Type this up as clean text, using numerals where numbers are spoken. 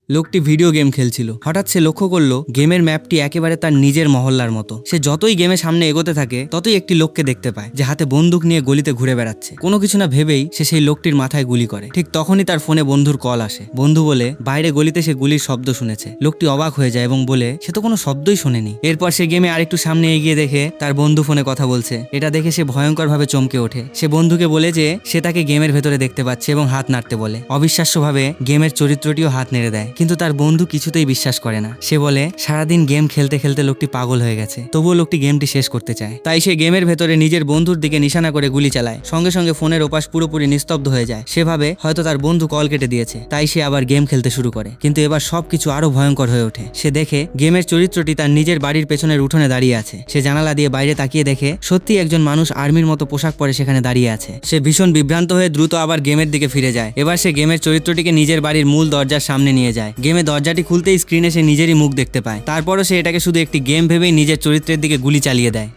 লোকটি video game খেলছিল। হঠাৎ সে লক্ষ্য করলো গেমের ম্যাপটি একেবারে তার নিজের মহল্লার মতো। সে যতই গেমের সামনে এগোতে থাকে ততই একটি লোককে দেখতে পায় যে হাতে বন্দুক নিয়ে গলিতে ঘুরে বেড়াচ্ছে। কোনো কিছু না ভেবেই সে সেই লোকটির মাথায় গুলি করে। ঠিক তখনই তার ফোনে বন্ধুর কল আসে। বন্ধু বলে বাইরে গলিতে সে গুলির শব্দ শুনেছে। লোকটি অবাক হয়ে যায় এবং বলে সে তো কোনো শব্দই শোনেনি। এরপর সে গেমে আরেকটু সামনে এগিয়ে দেখে তার বন্ধু ফোনে কথা বলছে। এটা দেখে সে ভয়ঙ্কর ভাবে চমকে ওঠে। সে বন্ধুকে বলে যে সে তাকে গেমের ভেতরে দেখতে পাচ্ছে এবং হাত নাড়তে বলে। অবিশ্বাস্যভাবে গেমের চরিত্রটিও হাত নেড়ে দেয়, কিন্তু তার বন্ধু কিছুতেই বিশ্বাস করে না। সে বলে সারাদিন গেম খেলতে খেলতে লোকটি পাগল হয়ে গেছে, তবুও লোকটি গেমটি শেষ করতে চায়। তাই সে গেমের ভেতরে নিজের বন্ধুর দিকে নিশানা করে গুলি চালায়। সঙ্গে সঙ্গে ফোনের ওপাশ পুরোপুরি নিস্তব্ধ হয়ে যায়। সেভাবে হয়তো তার বন্ধু কল কেটে দিয়েছে। তাই সে আবার গেম খেলতে শুরু করে, কিন্তু এবার সবকিছু আরো ভয়ঙ্কর হয়ে ওঠে। সে দেখে গেমের চরিত্রটি তার নিজের বাড়ির পেছনের উঠোনে দাঁড়িয়ে আছে। সে জানালা দিয়ে বাইরে তাকিয়ে দেখে সত্যি একজন মানুষ আর্মির মতো পোশাক পরে সেখানে দাঁড়িয়ে আছে। সে ভীষণ বিভ্রান্ত হয়ে দ্রুত আবার গেমের দিকে ফিরে যায়। এবার সে গেমের চরিত্রটিকে নিজের বাড়ির মূল দরজার সামনে নিয়ে যায়। গেমে দরজাটি খুলতেই স্ক্রিনে সে নিজেরই মুখ দেখতে পায়। তারপরও সে এটাকে শুধু একটি গেম ভেবেই নিজের চরিত্রের দিকে গুলি চালিয়ে দেয়।